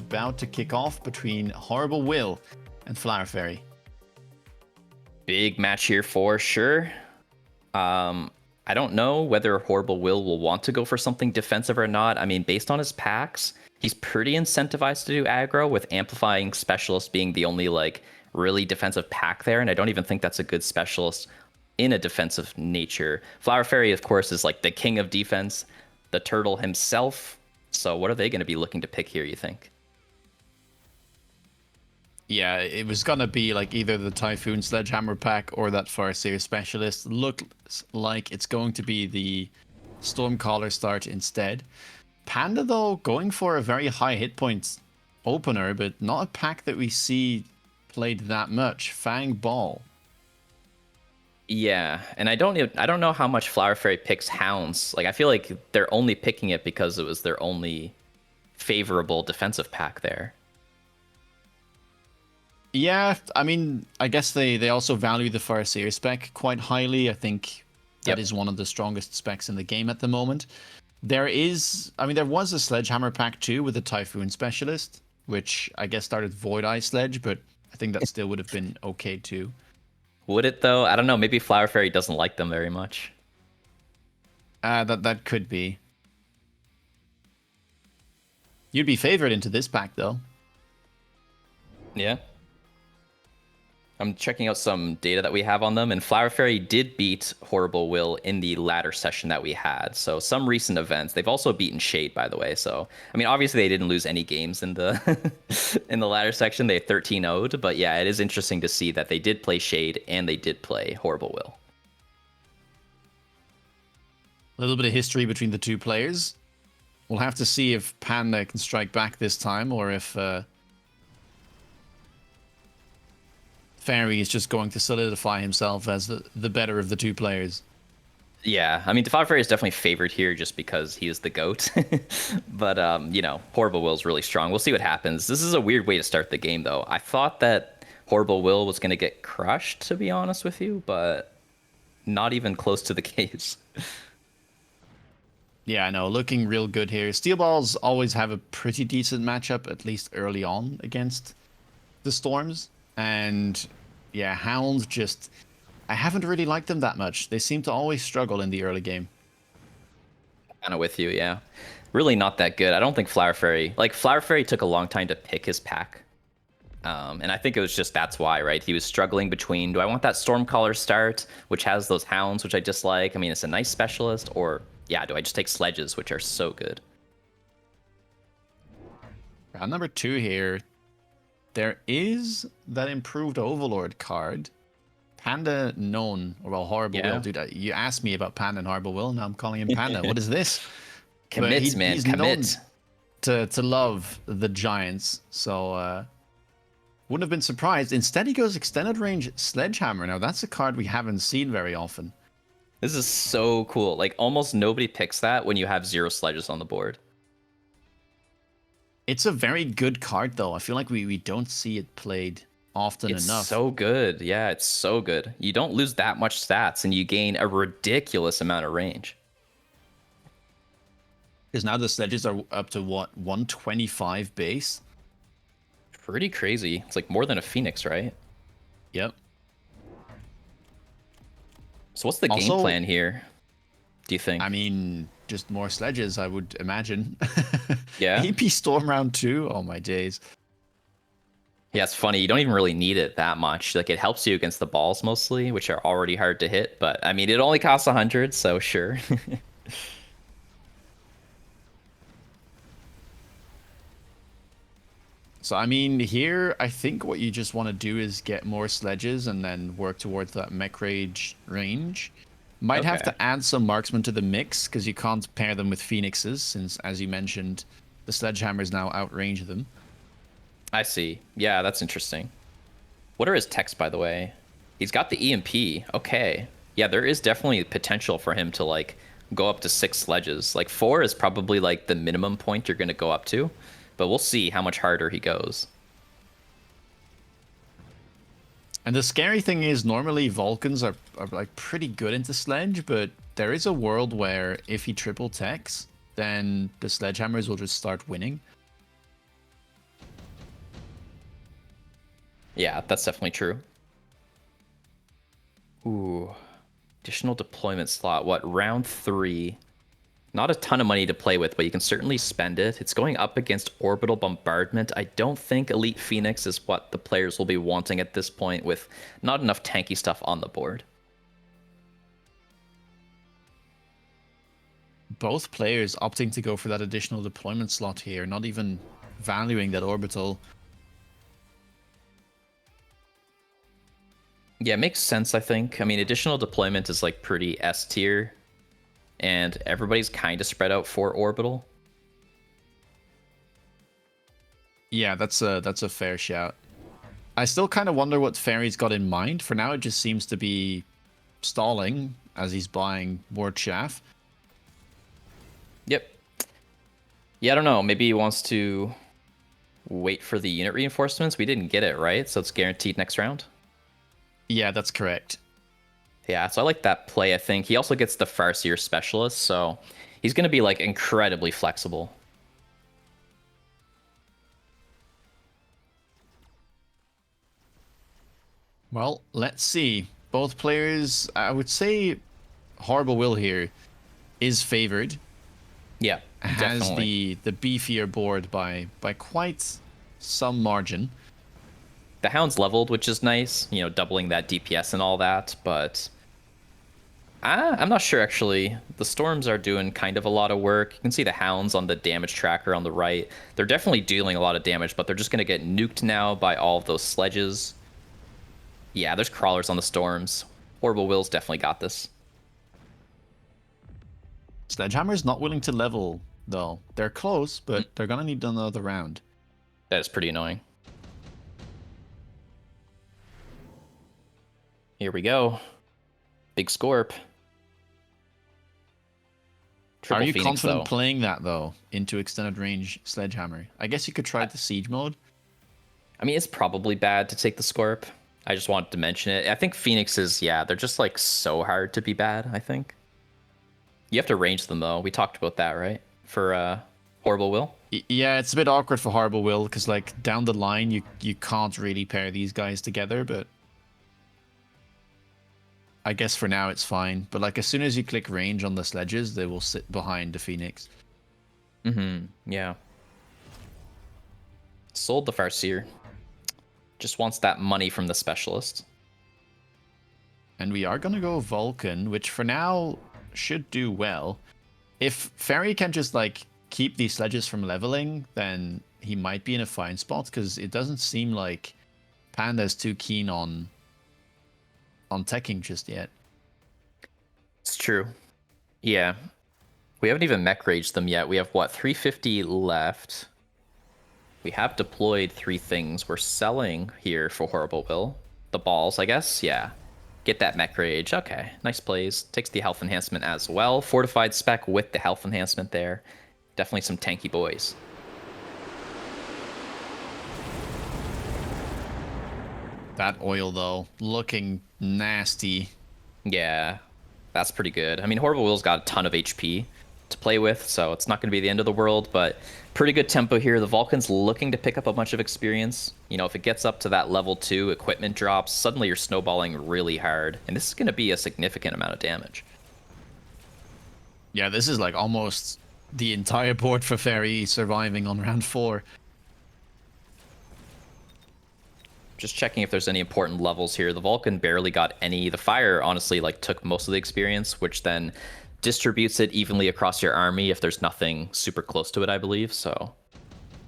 about to kick off between Horrible Will and Flower Fairy. Big match here for sure. I don't know whether Horrible will want to go for something defensive or not. I mean, based on his packs, he's pretty incentivized to do aggro, with Amplifying Specialist being the only like really defensive pack there, and I don't even think that's a good specialist in a defensive nature. Flower Fairy, of course, is like the king of defense, the turtle himself. So what are they going to be looking to pick here, you think? Yeah, it was gonna be like either the Typhoon Sledgehammer pack or that Farseer Specialist. Looks like it's going to be the Stormcaller start instead. Panda, though, going for a very high hit points opener, but not a pack that we see played that much. Fang Ball. Yeah, and I don't know how much Flower Fairy picks Hounds. Like, I feel like they're only picking it because it was their only favorable defensive pack there. Yeah, I mean, I guess they also value the Farseer spec quite highly. I think that is one of the strongest specs in the game at the moment. There was a Sledgehammer pack too with a Typhoon Specialist, which I guess started Void Eye Sledge, but I think that still would have been okay too. Would it though? I don't know. Maybe Flower Fairy doesn't like them very much. That could be. You'd be favored into this pack though. Yeah. I'm checking out some data that we have on them, and Flower Fairy did beat Horrible Will in the ladder session that we had. So some recent events. They've also beaten Shade, by the way. So I mean, obviously they didn't lose any games in the in the ladder section. They 13-0'd, but yeah, it is interesting to see that they did play Shade and they did play Horrible Will. A little bit of history between the two players. We'll have to see if Panda can strike back this time, or if Fairy is just going to solidify himself as the better of the two players. Yeah, I mean, Flower Fairy is definitely favored here just because he is the GOAT. But, you know, Horrible Will is really strong. We'll see what happens. This is a weird way to start the game, though. I thought that Horrible Will was going to get crushed, to be honest with you, but not even close to the case. Yeah, I know, looking real good here. Steel Balls always have a pretty decent matchup, at least early on, against the Storms. And yeah, Hounds just... I haven't really liked them that much. They seem to always struggle in the early game. Kind of with you, yeah. Really not that good. I don't think Flower Fairy... Like, Flower Fairy took a long time to pick his pack. And I think it was just that's why, right? He was struggling between, do I want that Stormcaller start, which has those Hounds, which I dislike? I mean, it's a nice specialist. Or, yeah, do I just take Sledges, which are so good? Round number 2 here. There is that improved Overlord card. Panda known, or well, Horrible Will. Dude, you asked me about Panda and Horrible Will, now I'm calling him Panda. What is this? Commits, man, he's commit. Known to love the Giants, so wouldn't have been surprised. Instead, he goes Extended Range Sledgehammer. Now, that's a card we haven't seen very often. This is so cool. Like, almost nobody picks that when you have 0 Sledges on the board. It's a very good card, though. I feel like we don't see it played often enough. It's so good. Yeah, it's so good. You don't lose that much stats, and you gain a ridiculous amount of range. Because now the Sledges are up to, what, 125 base? Pretty crazy. It's like more than a Phoenix, right? Yep. So what's the game plan here, do you think? I mean, just more Sledges, I would imagine. Yeah? EP Storm round 2? Oh, my days. Yeah, it's funny. You don't even really need it that much. Like, it helps you against the balls mostly, which are already hard to hit. But, I mean, it only costs 100, so sure. So, I mean, here, I think what you just want to do is get more Sledges and then work towards that Mech Rage range. Might have to add some Marksman to the mix, because you can't pair them with Phoenixes, since, as you mentioned, the Sledgehammers now outrange them. I see. Yeah, that's interesting. What are his techs, by the way? He's got the EMP. Okay. Yeah, there is definitely potential for him to, like, go up to 6 Sledges. Like, 4 is probably, like, the minimum point you're going to go up to. But we'll see how much harder he goes. And the scary thing is, normally Vulcans are like pretty good into Sledge, but there is a world where if he triple techs, then the Sledgehammers will just start winning. Yeah, that's definitely true. Ooh, additional deployment slot. What, round 3? Not a ton of money to play with, but you can certainly spend it. It's going up against Orbital Bombardment. I don't think Elite Phoenix is what the players will be wanting at this point with not enough tanky stuff on the board. Both players opting to go for that additional deployment slot here, not even valuing that orbital. Yeah, it makes sense, I think. I mean, additional deployment is like pretty S tier, and everybody's kind of spread out for Orbital. Yeah, that's a fair shout. I still kind of wonder what Ferry's got in mind. For now, it just seems to be stalling as he's buying more chaff. Yep. Yeah, I don't know. Maybe he wants to wait for the unit reinforcements. We didn't get it, right? So it's guaranteed next round. Yeah, that's correct. Yeah, so I like that play, I think. He also gets the Farseer Specialist, so he's going to be, like, incredibly flexible. Well, let's see. Both players, I would say Horrible Will here is favored. Yeah, Has definitely. the beefier board by quite some margin. The Hound's leveled, which is nice, you know, doubling that DPS and all that, but I'm not sure, actually. The Storms are doing kind of a lot of work. You can see the Hounds on the damage tracker on the right. They're definitely dealing a lot of damage, but they're just going to get nuked now by all of those sledges. Yeah, there's crawlers on the Storms. Horrible Will's definitely got this. Sledgehammer's not willing to level, though. They're close, but they're gonna need another round. That is pretty annoying. Here we go. Big Scorp. Are Triple you Phoenix, confident though. playing that, though, into extended range Sledgehammer? I guess you could try the siege mode. I mean, it's probably bad to take the Scorp. I just wanted to mention it. I think Phoenixes, yeah, they're just like so hard to be bad, I think. You have to range them though. We talked about that, right? For Horrible Will. Yeah, it's a bit awkward for Horrible Will, because, like, down the line, you can't really pair these guys together, but I guess for now it's fine. But, like, as soon as you click range on the sledges, they will sit behind the Phoenix. Mm-hmm. Yeah. Sold the Farseer. Just wants that money from the specialist. And we are going to go Vulcan, which for now should do well. If Ferry can just, like, keep these sledges from leveling, then he might be in a fine spot, because it doesn't seem like Panda's too keen on teching just yet. It's true. Yeah. We haven't even mech raged them yet. We have, what, 350 left. We have deployed 3 things. We're selling here for Horrible Will. The balls, I guess? Yeah. Get that mech rage. Okay. Nice plays. Takes the health enhancement as well. Fortified spec with the health enhancement there. Definitely some tanky boys. That oil, though, looking nasty. Yeah. That's pretty good. I mean, Horrible Will's got a ton of HP to play with, so it's not going to be the end of the world, but pretty good tempo here. The Vulcan's looking to pick up a bunch of experience. You know, if it gets up to that level 2 equipment drops, suddenly you're snowballing really hard, and this is going to be a significant amount of damage. Yeah, this is like almost the entire board for Ferry surviving on round 4. Just checking if there's any important levels here. The Vulcan barely got any. The Fire, honestly, like took most of the experience, which then distributes it evenly across your army if there's nothing super close to it, I believe. So,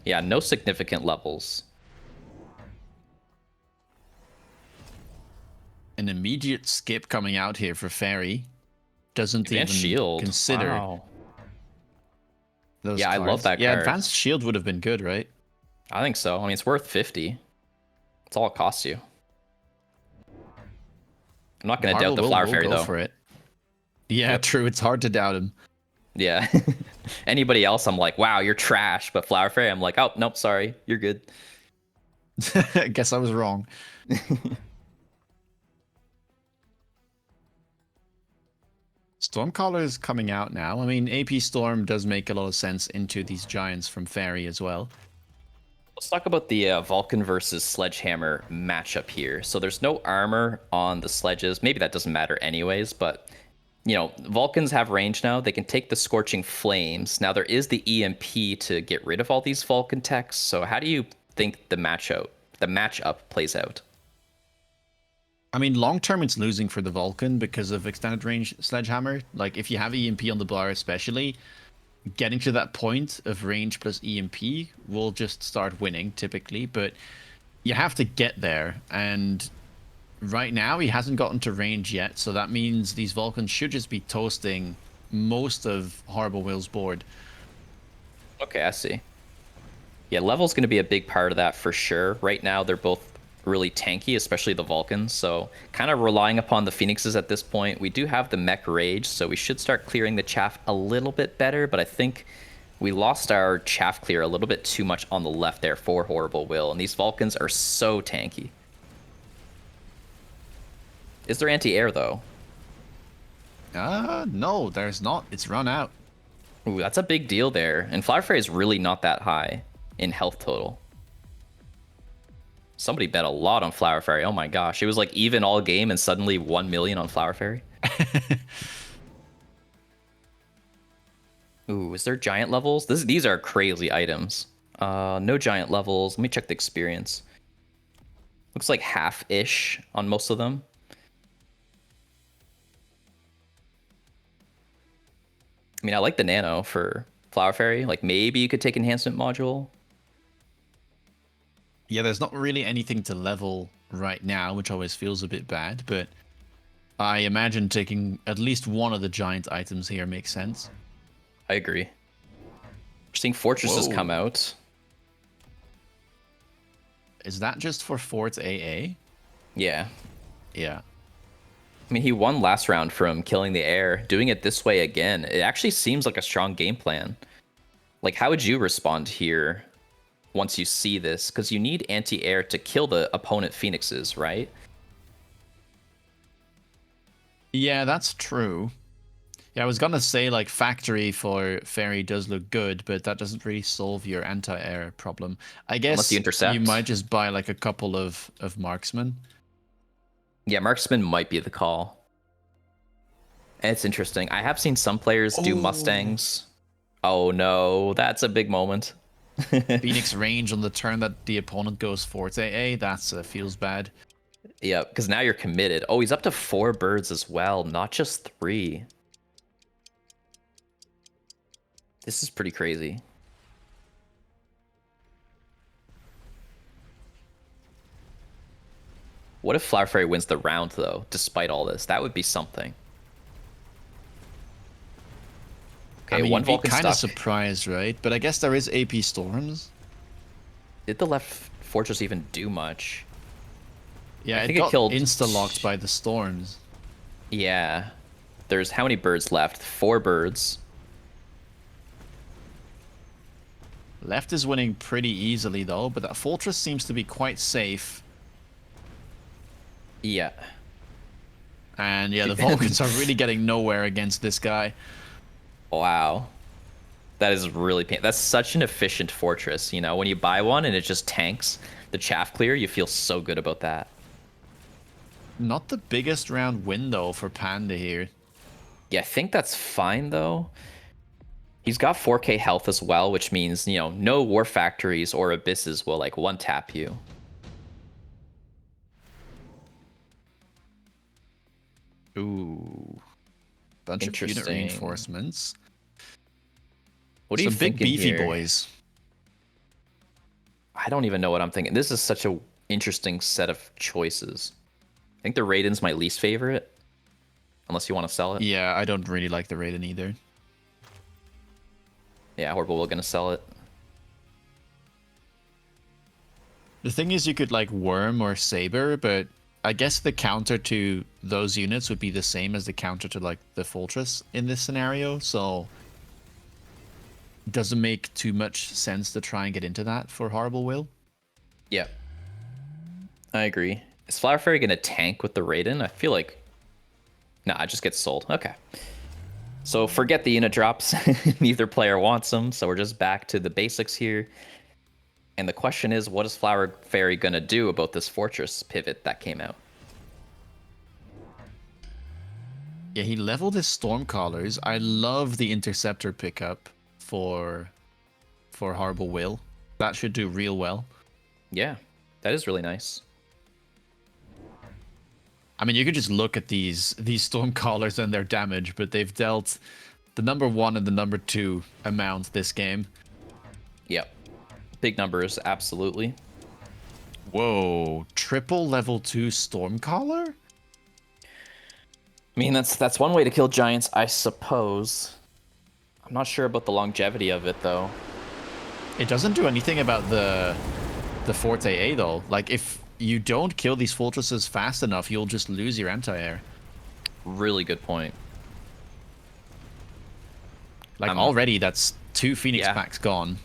yeah, no significant levels. An immediate skip coming out here for Ferry. Doesn't Advanced even Shield. consider Wow. those Yeah, I cards. love that Yeah, card. Advanced Shield would have been good, right? I think so. I mean, it's worth 50. That's all it costs you. I'm not going to doubt the Flower Fairy, go though. for it. Yeah, Yep. true. It's hard to doubt him. Yeah. Anybody else, I'm like, wow, you're trash. But Flower Fairy, I'm like, oh, nope, sorry. You're good. I guess I was wrong. Stormcaller is coming out now. I mean, AP Storm does make a lot of sense into these giants from Fairy as well. Let's talk about the Vulcan versus Sledgehammer matchup here. So there's no armor on the sledges. Maybe that doesn't matter anyways, but Vulcans have range now. They can take the Scorching Flames. Now there is the EMP to get rid of all these Vulcan techs. So how do you think the matchup plays out? I mean, long term, it's losing for the Vulcan because of extended range Sledgehammer. Like, if you have EMP on the bar, especially, getting to that point of range plus EMP will just start winning typically. But you have to get there, and right now he hasn't gotten to range yet. So that means these Vulcans should just be toasting most of Horrible Will's board. Okay, I see. Yeah, level's going to be a big part of that for sure. Right now, they're both really tanky, especially the Vulcans. So kind of relying upon the Phoenixes at this point. We do have the Mech Rage, so we should start clearing the chaff a little bit better. But I think we lost our chaff clear a little bit too much on the left there for Horrible Will. And these Vulcans are so tanky. Is there anti-air, though? No, there's not. It's run out. Ooh, that's a big deal there. And Flower Fairy is really not that high in health total. Somebody bet a lot on Flower Fairy. Oh my gosh. It was like even all game and suddenly 1 million on Flower Fairy. Ooh, is there giant levels? These are crazy items. No giant levels. Let me check the experience. Looks like half-ish on most of them. I mean, I like the nano for Flower Fairy. Like maybe you could take enhancement module. Yeah, there's not really anything to level right now, which always feels a bit bad, but I imagine taking at least one of the giant items here makes sense. I agree. We're seeing fortresses Whoa. come out. Is that just for Fort AA? Yeah. Yeah. I mean, he won last round from killing the air. Doing it this way again, it actually seems like a strong game plan. Like, how would you respond here once you see this? Because you need anti-air to kill the opponent Phoenixes, right? Yeah, that's true. Yeah, I was gonna say, like, factory for Fairy does look good, but that doesn't really solve your anti-air problem. I guess Unless you intercept. might just buy, like, a couple of marksmen. Yeah, marksman might be the call. And it's interesting. I have seen some players do Mustangs. Oh no, that's a big moment. Phoenix range on the turn that the opponent goes Fort AA, that's feels bad. Yeah, because now you're committed. Oh, he's up to 4 birds as well, not just 3. This is pretty crazy. What if Flower Fairy wins the round, though, despite all this? That would be something. Okay, I mean, one you'd be Vulcan kind of stuck. surprised, right? But I guess there is AP Storms. Did the left fortress even do much? Yeah, I it think it got killed- insta-locked by the storms. Yeah. There's how many birds left? 4 birds. Left is winning pretty easily, though, but that fortress seems to be quite safe. Yeah. And yeah, the Vulcans are really getting nowhere against this guy. Wow. That is really painful. That's such an efficient fortress, you know? When you buy one and it just tanks the chaff clear, you feel so good about that. Not the biggest round win, though, for Panda here. Yeah, I think that's fine, though. He's got 4k health as well, which means, no war factories or abysses will, like, one-tap you. Ooh. Bunch of unit Interesting. reinforcements. What do you Some think big beefy here? boys. I don't even know what I'm thinking. This is such a interesting set of choices. I think the Raiden's my least favorite. Unless you want to sell it. Yeah, I don't really like the Raiden either. Yeah, Horrible, we're going to sell it. The thing is, you could like Worm or Saber, but I guess the counter to those units would be the same as the counter to like the Fortress in this scenario, so it doesn't make too much sense to try and get into that for Horrible Will. Yeah. I agree. Is Flower Fairy going to tank with the Raiden? I feel like... Nah, it just gets sold. Okay. So forget the unit drops. Neither player wants them, so we're just back to the basics here. And the question is, what is Flower Fairy going to do about this fortress pivot that came out? Yeah, he leveled his Stormcallers. I love the Interceptor pickup for Horrible Will. That should do real well. Yeah, that is really nice. I mean, you could just look at these Stormcallers and their damage, but they've dealt the number 1 and the number 2 amount this game. Yep. Big numbers, absolutely. Whoa, triple level 2 Stormcaller? I mean, that's one way to kill giants, I suppose. I'm not sure about the longevity of it, though. It doesn't do anything about the Forte A, though. Like, if you don't kill these fortresses fast enough, you'll just lose your anti-air. Really good point. Like, already, that's 2 Phoenix packs gone.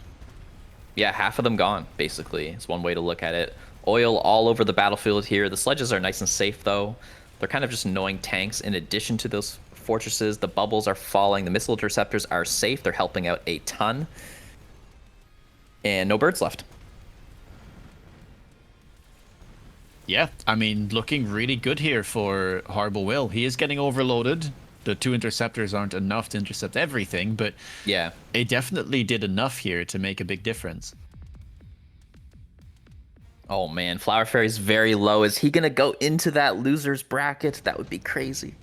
Yeah, half of them gone, basically. It's one way to look at it. Oil all over the battlefield here. The sledges are nice and safe, though. They're kind of just annoying tanks in addition to those fortresses. The bubbles are falling. The missile interceptors are safe. They're helping out a ton. And no birds left. Yeah, I mean, looking really good here for Horrible Will. He is getting overloaded. The 2 interceptors aren't enough to intercept everything, but yeah, it definitely did enough here to make a big difference. Oh man, Flower Fairy's very low. Is he gonna go into that loser's bracket? That would be crazy.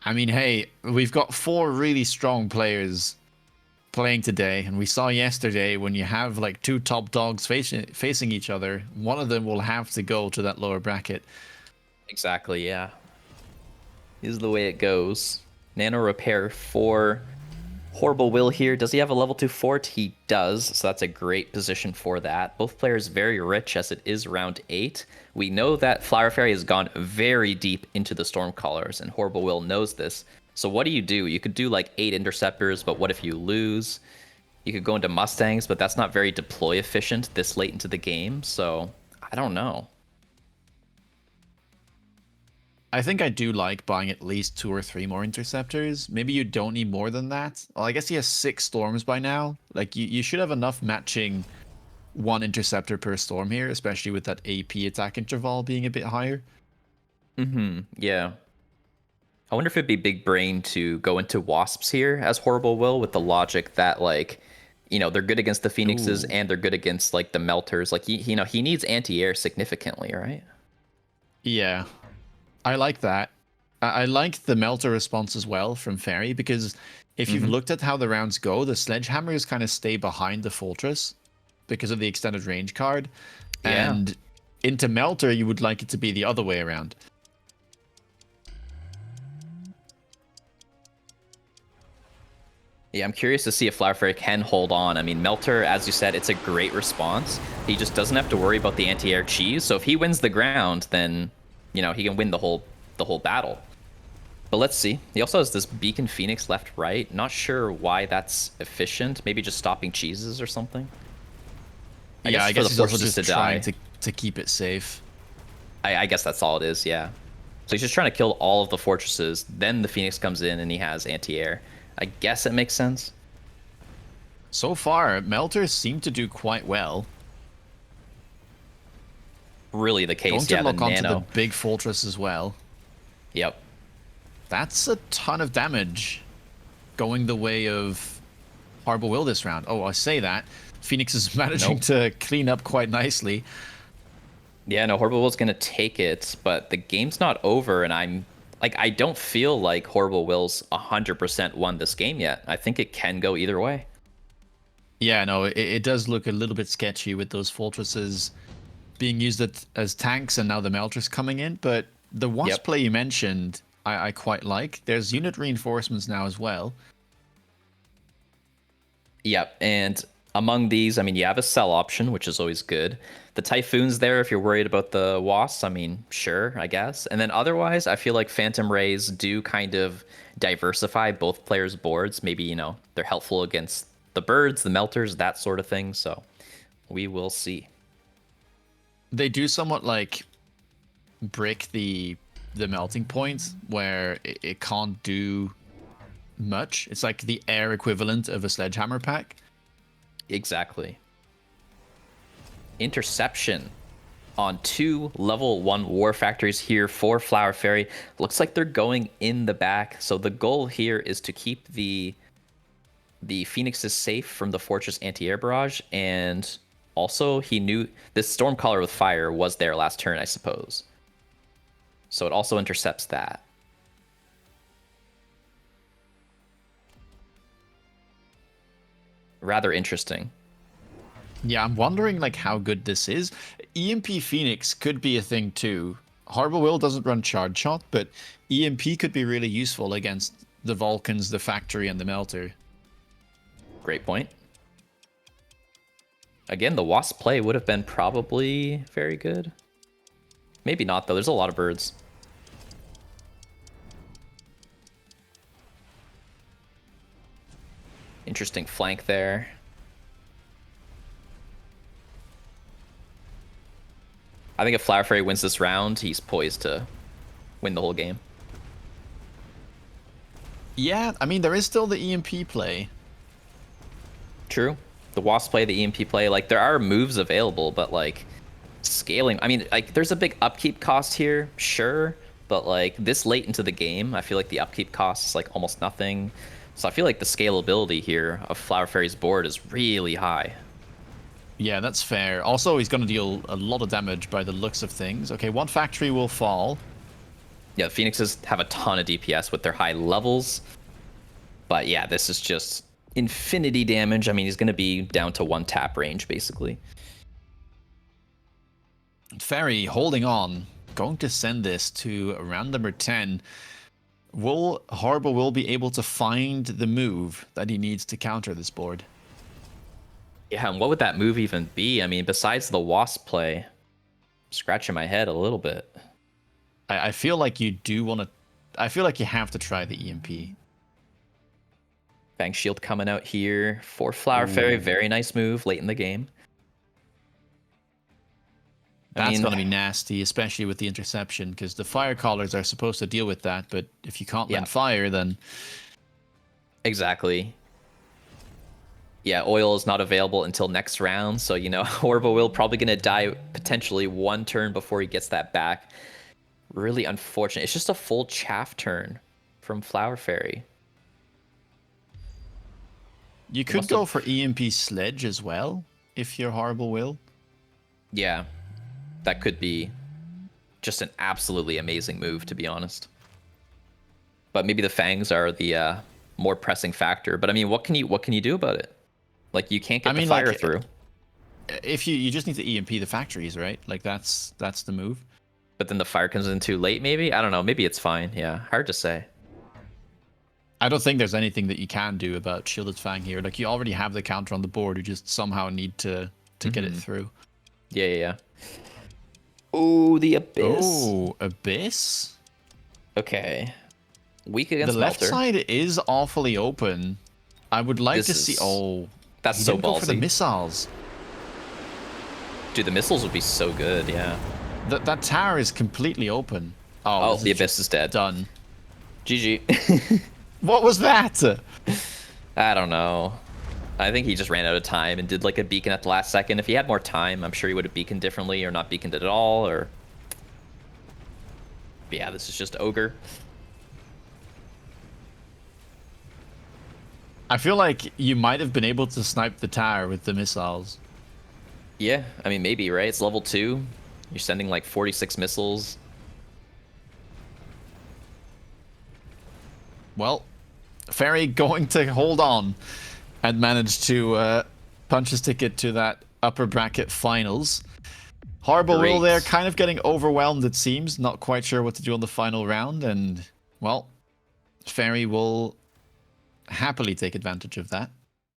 I mean, hey, we've got 4 really strong players playing today, and we saw yesterday when you have like 2 top dogs facing each other, one of them will have to go to that lower bracket. Exactly, yeah. Is the way it goes. Nano repair for Horrible Will here. Does he have a level 2 fort? He does, so that's a great position for that. Both players very rich as it is round 8. We know that Flower Fairy has gone very deep into the Stormcallers, and Horrible Will knows this. So what do? You could do like 8 interceptors, but what if you lose? You could go into Mustangs, but that's not very deploy efficient this late into the game, so I don't know. I think I do like buying at least 2 or 3 more interceptors. Maybe you don't need more than that. Well, I guess he has 6 storms by now. Like, you should have enough matching 1 interceptor per storm here, especially with that AP attack interval being a bit higher. Yeah. I wonder if it'd be big brain to go into Wasps here as Horrible Will with the logic that, like, you know, they're good against the Phoenixes and they're good against, like, the Melters. Like, he needs anti-air significantly, right? Yeah. I like that. I like the Melter response as well from Fairy, because if you've looked at how the rounds go, the Sledgehammers kind of stay behind the Fortress because of the extended range card. Yeah. And into Melter, you would like it to be the other way around. Yeah, I'm curious to see if Flower Fairy can hold on. I mean, Melter, as you said, it's a great response. He just doesn't have to worry about the anti-air cheese. So if he wins the ground, then, you know, he can win the whole battle. But let's see. He also has this Beacon Phoenix left, right. Not sure why that's efficient. Maybe just stopping cheeses or something. I guess he's also just trying to keep it safe. I guess that's all it is, yeah. So he's just trying to kill all of the fortresses. Then the Phoenix comes in and he has anti-air. I guess it makes sense. So far, Melters seem to do quite well. Really the case, Going to lock onto Nano. the big fortress as well. Yep. That's a ton of damage going the way of Horrible Will this round. Oh, I say that. Phoenix is managing to clean up quite nicely. Yeah, no, Horrible Will's going to take it, but the game's not over, and I don't feel like Horrible Will's 100% won this game yet. I think it can go either way. Yeah, no, it does look a little bit sketchy with those fortresses being used as tanks and now the Melters coming in, but the Wasp play you mentioned, I quite like. There's unit reinforcements now as well. Yep, and among these, I mean, you have a sell option, which is always good. The Typhoon's there if you're worried about the Wasps. I mean, sure, I guess. And then otherwise, I feel like Phantom Rays do kind of diversify both players' boards. Maybe, you know, they're helpful against the birds, the Melters, that sort of thing. So we will see. They do somewhat like break the melting point where it can't do much. It's like the air equivalent of a Sledgehammer pack. Exactly. Interception on 2 level 1 war factories here for Flower Fairy. Looks like they're going in the back. So the goal here is to keep the Phoenixes safe from the Fortress anti-air barrage, and also he knew this Stormcaller with fire was there last turn, I suppose. So it also intercepts that. Rather interesting. Yeah, I'm wondering like how good this is. EMP Phoenix could be a thing too. Harbor Will doesn't run charge shot, but EMP could be really useful against the Vulcans, the factory, and the melter. Great point. Again, the Wasp play would have been probably very good. Maybe not, though. There's a lot of birds. Interesting flank there. I think if Flower Fairy wins this round, he's poised to win the whole game. Yeah, I mean, there is still the EMP play. True. The Wasp play, the EMP play, like, there are moves available, but, like, scaling... I mean, like, there's a big upkeep cost here, sure, but, like, this late into the game, I feel like the upkeep cost is, like, almost nothing. So I feel like the scalability here of Flower Fairy's board is really high. Yeah, that's fair. Also, he's going to deal a lot of damage by the looks of things. Okay, one factory will fall. Yeah, the Phoenixes have a ton of DPS with their high levels. But yeah, this is just infinity damage. I mean, he's going to be down to 1 tap range, basically. Fairy holding on. Going to send this to round number 10. Will Harbor will be able to find the move that he needs to counter this board? Yeah, and what would that move even be? I mean, besides the Wasp play, I'm scratching my head a little bit. I feel like you do want to... I feel like you have to try the EMP. Fang Shield coming out here for Flower Fairy. Very nice move late in the game. That's going to be nasty, especially with the interception, because the fire callers are supposed to deal with that, but if you can't land fire, then... Exactly. Yeah, oil is not available until next round, so, you know, Orbo will probably going to die potentially 1 turn before he gets that back. Really unfortunate. It's just a full chaff turn from Flower Fairy. You could go for EMP Sledge as well, if you're Horrible Will. Yeah, that could be just an absolutely amazing move, to be honest. But maybe the Fangs are the more pressing factor. But I mean, what can you do about it? Like, you can't get the fire through. If you just need to EMP the factories, right? Like, that's the move. But then the fire comes in too late, maybe? I don't know. Maybe it's fine. Yeah, hard to say. I don't think there's anything that you can do about Shielded Fang here. Like, you already have the counter on the board. You just somehow need to get it through. Yeah. Oh, the Abyss. Oh, Abyss? Okay. Weak against the Melter. left side is awfully open. I would like to see... Oh, that's so ballsy. Go for the missiles. Dude, the missiles would be so good, yeah. That tower is completely open. Oh, the Abyss is dead. Done. GG. What was that? I don't know. I think he just ran out of time and did like a beacon at the last second. If he had more time, I'm sure he would have beaconed differently or not beaconed it at all. Or but yeah, this is just Ogre. I feel like you might have been able to snipe the tower with the missiles. Yeah, I mean, maybe, right? It's level 2. You're sending like 46 missiles. Well, Fairy going to hold on and manage to punch his ticket to that upper bracket finals. Horrible Will there, kind of getting overwhelmed, it seems. Not quite sure what to do on the final round. And, well, Fairy will happily take advantage of that.